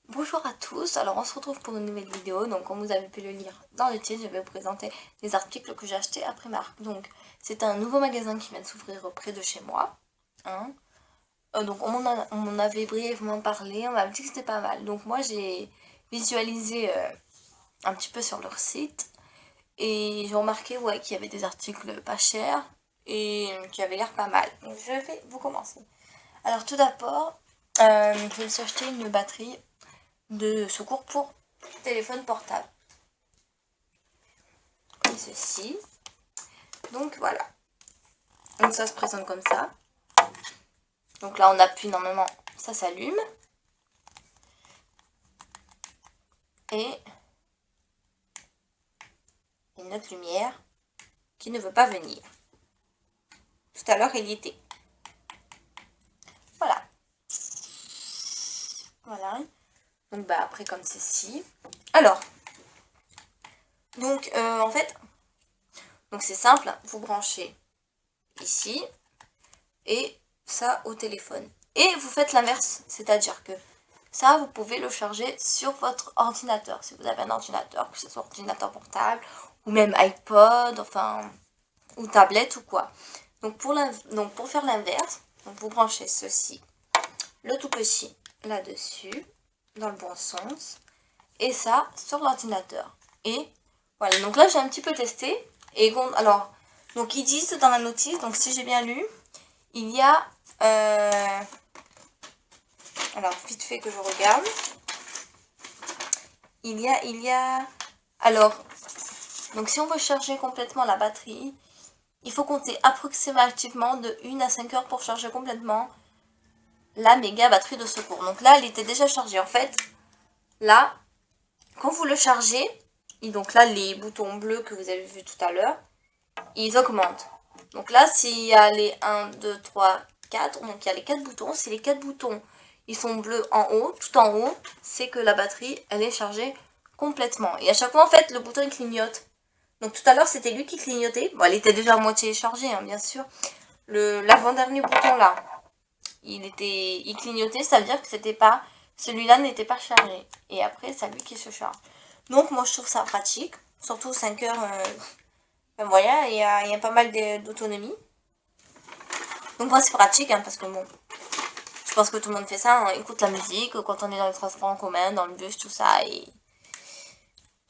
Bonjour à tous, alors on se retrouve pour une nouvelle vidéo. Donc comme vous avez pu le lire dans le titre, je vais vous présenter les articles que j'ai achetés à Primark. Donc c'est un nouveau magasin qui vient de s'ouvrir près de chez moi, hein. Donc on m'en avait brièvement parlé, on m'avait dit que c'était pas mal. Donc moi j'ai visualisé un petit peu sur leur site et j'ai remarqué qu'il y avait des articles pas chers et qui avaient l'air pas mal. Donc je vais vous commencer. Alors tout d'abord, je me suis acheté une batterie de secours pour téléphone portable, comme ceci. Donc voilà, donc ça se présente comme ça. Donc là on appuie, normalement ça s'allume et une autre lumière qui ne veut pas venir. Tout à l'heure il y était. Voilà, voilà. Donc bah après comme ceci. Alors donc en fait, donc c'est simple, vous branchez ici et ça au téléphone. Et vous faites l'inverse, c'est-à-dire que ça, vous pouvez le charger sur votre ordinateur. Si vous avez un ordinateur, que ce soit ordinateur portable, ou même iPod, enfin, ou tablette ou quoi. Donc pour faire l'inverse, vous branchez ceci, le tout petit là-dessus, dans le bon sens, et ça sur l'ordinateur. Et voilà, donc là j'ai un petit peu testé. Et alors, donc ils disent dans la notice, donc si j'ai bien lu, il y a... alors, vite fait que je regarde. Il y a... Alors, donc si on veut charger complètement la batterie, il faut compter approximativement de 1 à 5 heures pour charger complètement la méga batterie de secours. Donc là, elle était déjà chargée. En fait, là, quand vous le chargez, et donc là, les boutons bleus que vous avez vus tout à l'heure, ils augmentent. Donc là, s'il y a les 1, 2, 3, 4, donc il y a les 4 boutons. Si les 4 boutons, ils sont bleus en haut, tout en haut, c'est que la batterie, elle est chargée complètement. Et à chaque fois, en fait, le bouton, il clignote. Donc tout à l'heure, c'était lui qui clignotait. Bon, elle était déjà à moitié chargée, hein, bien sûr. L'avant-dernier bouton, là, il clignotait, ça veut dire que c'était pas... Celui-là n'était pas chargé. Et après, c'est lui qui se charge. Donc moi, je trouve ça pratique. Surtout 5 heures... ben voilà, il y a pas mal d'autonomie. Donc moi c'est pratique hein, parce que bon, je pense que tout le monde fait ça, on écoute la musique quand on est dans les transports en commun, dans le bus, tout ça, et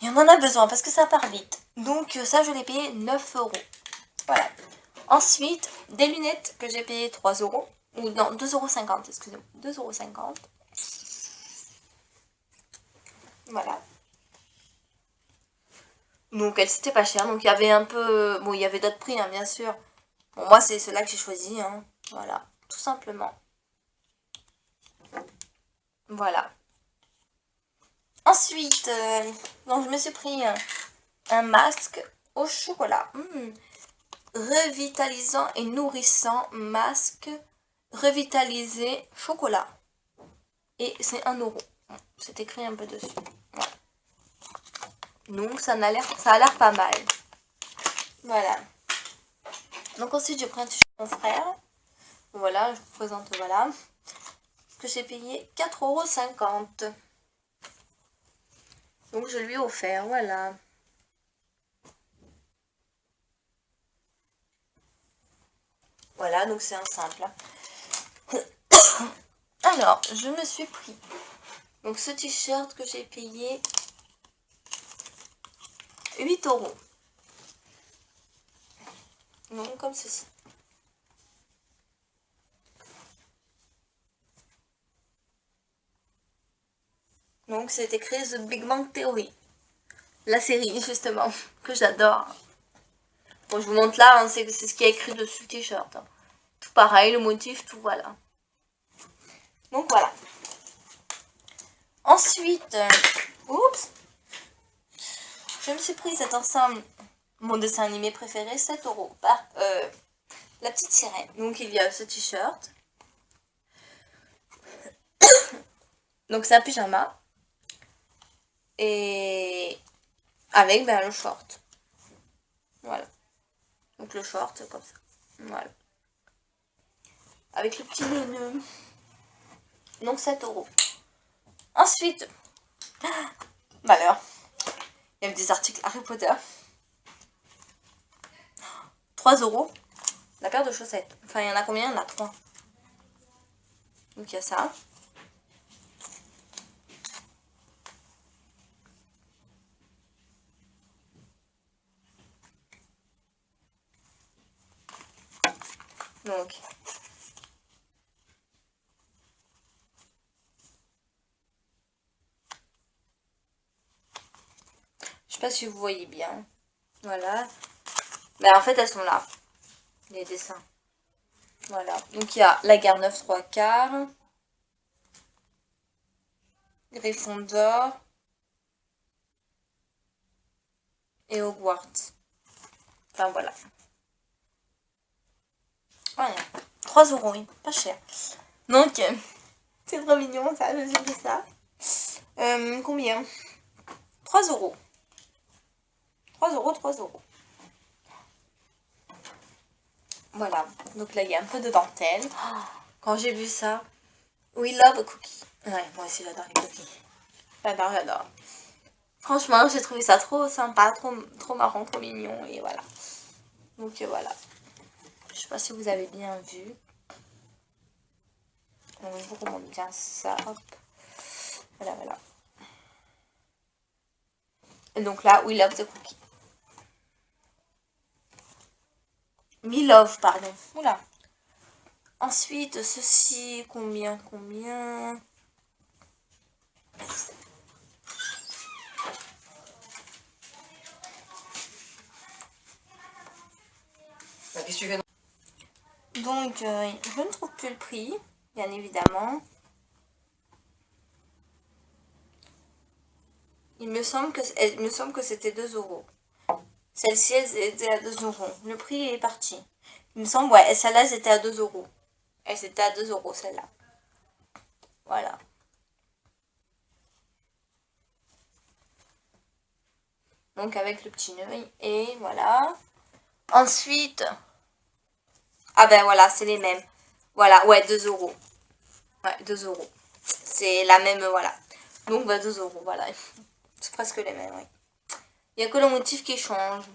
on en a besoin parce que ça part vite. Donc ça je l'ai payé 9 euros. Voilà. Ensuite, des lunettes que j'ai payé 3 euros, ou non, 2,50 euros, excusez-moi, 2,50 €. Voilà. Donc elles c'était pas cher, donc il y avait un peu, bon il y avait d'autres prix hein, bien sûr. Bon moi c'est ceux-là que j'ai choisi, hein. Voilà, tout simplement. Voilà. Ensuite, donc je me suis pris un masque au chocolat. Revitalisant et nourrissant masque revitalisé chocolat. Et c'est 1 euro. C'est écrit un peu dessus. Voilà. Donc ça a l'air pas mal. Voilà. Donc ensuite j'ai pris un t-shirt de mon frère. Voilà, je vous présente, voilà. Que j'ai payé 4,50 €. Donc je lui ai offert, voilà. Voilà, donc c'est un simple. Alors, je me suis pris donc ce t-shirt que j'ai payé 8 euros. Donc comme ceci. Donc c'est écrit The Big Bang Theory. La série justement, que j'adore. Bon je vous montre là, hein, c'est ce qui est écrit dessus le t-shirt. Hein. Tout pareil, le motif, tout voilà. Donc voilà. Ensuite, oups, je me suis pris cet ensemble, mon dessin animé préféré, 7 euros. La petite sirène. Donc il y a ce t-shirt. Donc c'est un pyjama. Et avec le short. Voilà. Donc le short comme ça. Voilà. Avec le petit nœud. Donc 7 euros. Ensuite, malheur, il y avait des articles Harry Potter. 3 € la paire de chaussettes. Enfin, il y en a combien? Il y en a 3. Donc, il y a ça. Donc, je sais pas si vous voyez bien. Voilà. Mais en fait, elles sont là. Les dessins. Voilà. Donc, il y a la Gare 9 3/4. Gryffondor. Et Hogwarts. Enfin, voilà. Voilà. 3 € oui. Pas cher. Donc, c'est trop mignon, ça. Je suis fait ça. Combien? 3 €. 3 €, 3 €. Voilà, donc là il y a un peu de dentelle. Oh, quand j'ai vu ça, we love a cookie. Ouais, moi aussi j'adore les cookies. J'adore, j'adore. Franchement, j'ai trouvé ça trop sympa, trop marrant, trop mignon et voilà. Donc voilà. Je sais pas si vous avez bien vu. Donc je vous remonte bien ça. Hop. Voilà, voilà. Et donc là, we love the cookie. Me love, pardon. Oula. Ensuite, ceci, combien? Qu'est-ce que tu fais? Donc, je ne trouve plus le prix, bien évidemment. Il me semble que c'était 2 €. Celle-ci, elle était à 2 €. Le prix est parti. Il me semble, ouais, celle-là, elles étaient à 2 €. Elles étaient à 2 € celle-là. Voilà. Donc avec le petit nœud. Et voilà. Ensuite. Ah ben voilà, c'est les mêmes. Voilà, ouais, 2 €. Ouais, 2 €. C'est la même, voilà. Donc, bah, 2 €, voilà. C'est presque les mêmes, oui. Il n'y a que le motif qui change.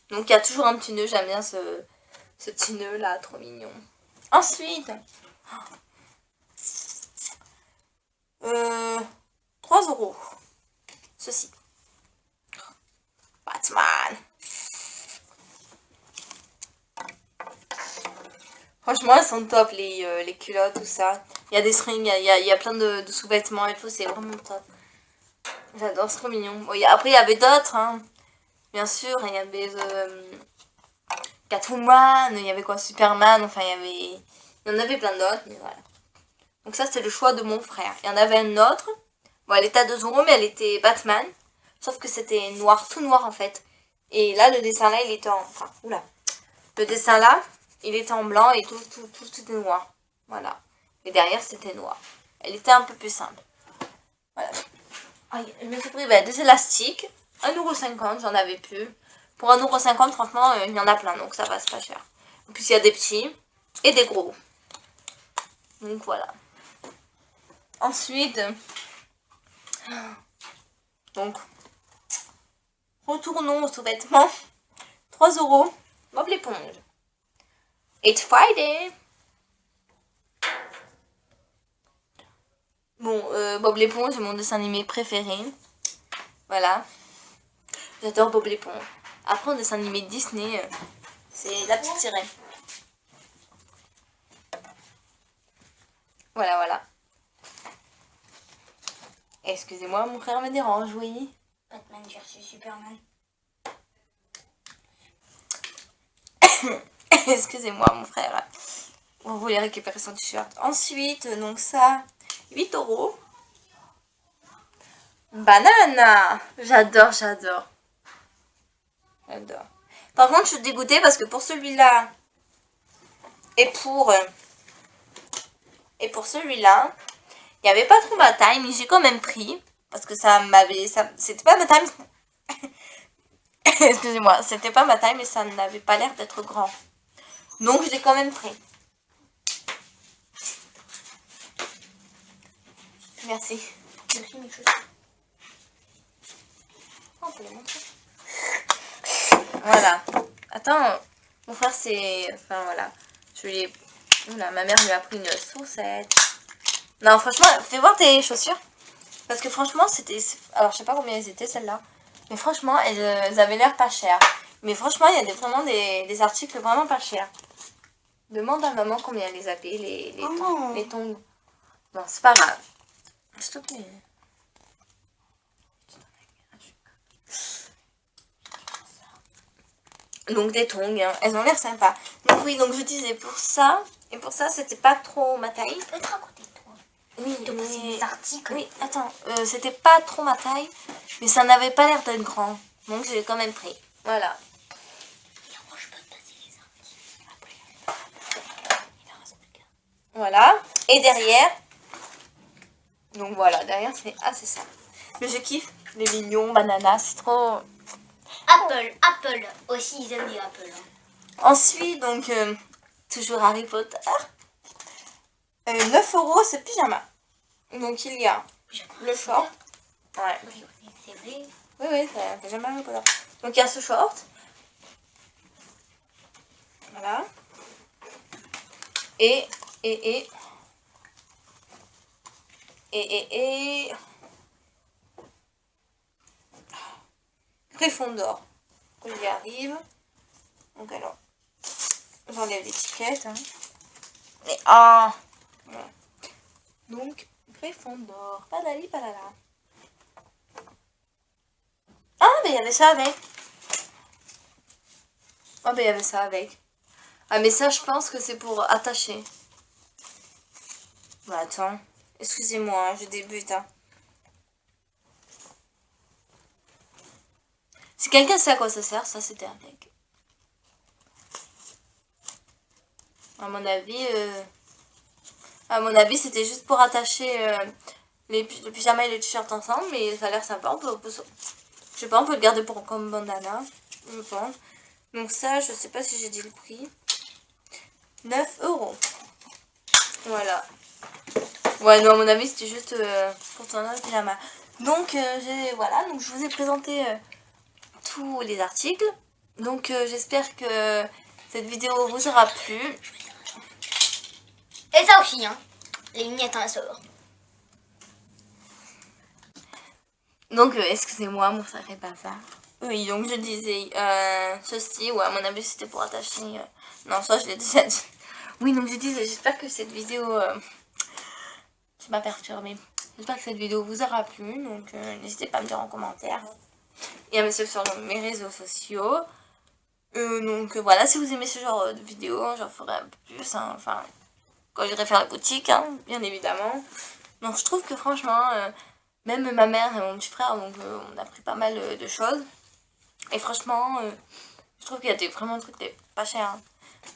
Donc, il y a toujours un petit nœud. J'aime bien ce petit nœud là, trop mignon. Ensuite, 3 €. Ceci. Batman. Franchement, elles sont top, les culottes, tout ça. Il y a des strings, il y a plein de sous-vêtements et tout, c'est vraiment top. J'adore, c'est trop mignon. Bon, après, il y avait d'autres, hein. Bien sûr, il y avait Catwoman, il y avait quoi, Superman, enfin, il y en avait plein d'autres, mais voilà. Donc ça, c'est le choix de mon frère. Il y en avait un autre. Bon, elle était à 2 €, mais elle était Batman. Sauf que c'était noir, tout noir en fait. Et là, le dessin là, il était en... Enfin, oula. Le dessin là, il était en blanc et tout était noir. Voilà. Et derrière, c'était noir. Elle était un peu plus simple. Voilà. Ah, je me suis pris des élastiques. 1,50 €, j'en avais plus. Pour 1,50 €, franchement, il y en a plein, donc ça va, c'est pas cher. En plus, il y a des petits et des gros. Donc voilà. Ensuite, donc, retournons aux sous-vêtements. 3 €. Bob l'éponge. It's Friday. Bon, Bob l'éponge, c'est mon dessin animé préféré. Voilà. J'adore Bob l'éponge. Après, un dessin animé Disney, c'est La Petite Sirène. Voilà, voilà. Excusez-moi, mon frère me dérange, oui. Batman versus Superman. Excusez-moi, mon frère. On voulait récupérer son t-shirt. Ensuite, donc ça, 8 €. Banane. J'adore, j'adore. J'adore. Par contre, je suis dégoûtée parce que pour celui-là et pour celui-là, il n'y avait pas trop ma taille, mais j'ai quand même pris. Parce que c'était pas ma taille. Excusez-moi, c'était pas ma taille, mais ça n'avait pas l'air d'être grand. Donc, je l'ai quand même pris. Merci. Merci mes chaussures. On peut les montrer. Voilà. Attends, mon frère c'est... Enfin voilà. Je lui ai... Oula, ma mère lui a pris une saucette. Non, franchement, fais voir tes chaussures. Parce que franchement, c'était... Alors, je sais pas combien elles étaient, celles-là. Mais franchement, elles avaient l'air pas chères. Mais franchement, il y a vraiment des articles vraiment pas chers. Demande à maman combien elle les a payés, les tongs. Non, c'est pas grave. S'il te plaît. Donc des tongs, hein. Elles ont l'air sympas. Donc oui, donc je disais pour ça. Et pour ça, c'était pas trop ma taille. Tu peux te raconter toi. Oui, De passer des articles. Oui, attends. C'était pas trop ma taille. Mais ça n'avait pas l'air d'être grand. Donc j'ai quand même pris. Voilà. Moi, je peux te passer les articles. Il en reste plus qu'un. Voilà. Et derrière. Donc voilà, derrière c'est assez ça. Mais je kiffe. Les mignons, banana, c'est trop... Apple. Aussi, ils aiment les Apple. Ensuite, donc, toujours Harry Potter. 9 € ce pyjama. Donc il y a le short. Ouais. C'est vrai. Oui, c'est un pyjama Harry Potter. Donc il y a ce short. Voilà. Et. Gryffondor. J'y arrive. Donc alors. J'enlève l'étiquette. Hein. Et ah voilà. Donc, Gryffondor. Padali padala. Ah, mais il y avait ça avec. Ah, mais il y avait ça avec. Ah, mais ça, je pense que c'est pour attacher. Bah, attends. Excusez-moi, hein, je débute. Hein. Si quelqu'un sait à quoi ça sert, ça c'était avec. À mon avis, c'était juste pour attacher le pyjama et le t-shirt ensemble, mais ça a l'air sympa. Je sais pas, on peut le garder comme bandana, je pense. Donc ça, je sais pas si j'ai dit le prix. 9 €. Voilà. Ouais, non, à mon avis, c'était juste pour tourner le pyjama. Donc, voilà, donc je vous ai présenté tous les articles. Donc, j'espère que cette vidéo vous aura plu. Et ça aussi, hein. Les lunettes en sort. Donc, excusez-moi, mon frère est bavard. Oui, donc je disais ceci, ouais, à mon avis, c'était pour attacher... Non, ça, je l'ai déjà dit. Oui, donc je disais, j'espère que cette vidéo... Je m'ai perturbée. J'espère que cette vidéo vous aura plu. Donc, n'hésitez pas à me dire en commentaire. Et à me suivre sur mes réseaux sociaux. Donc, voilà, si vous aimez ce genre de vidéo, j'en ferai un peu plus. Hein, enfin, quand j'irai faire la boutique, hein, bien évidemment. Donc, je trouve que franchement, même ma mère et mon petit frère, donc, on a pris pas mal de choses. Et franchement, je trouve qu'il y a vraiment des trucs pas chers. Hein.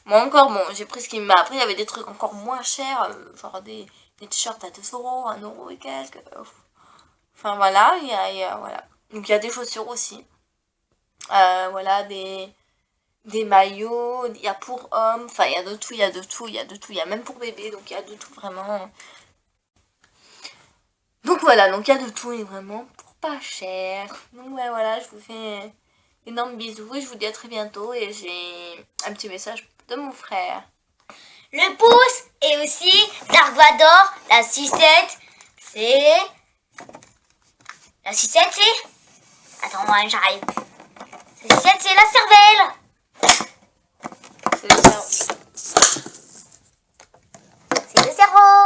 Moi encore, bon, j'ai pris ce qu'il m'a appris, il y avait des trucs encore moins chers, genre des t-shirts à 2 €, 1 € et quelques. Enfin voilà, voilà. Donc il y a des chaussures aussi. Voilà, des maillots, il y a pour hommes, enfin il y a de tout, il y a même pour bébé, donc il y a de tout vraiment. Donc voilà, donc il y a de tout et vraiment pour pas cher. Donc ouais, voilà, je vous fais énorme bisous et je vous dis à très bientôt et j'ai un petit message de mon frère. Le pouce et aussi Dark Vador, la sucette, c'est... La sucette, c'est... Attends, moi, j'arrive. La sucette, c'est la cervelle. C'est le cerveau. C'est le cerveau.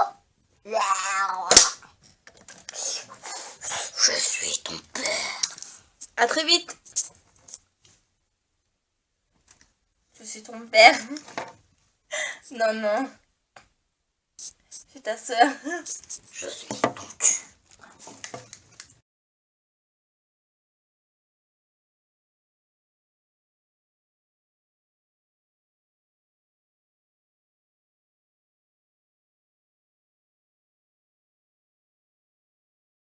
Je suis ton père. À très vite. Je suis ton père. Non, non. Je suis ta soeur. Je suis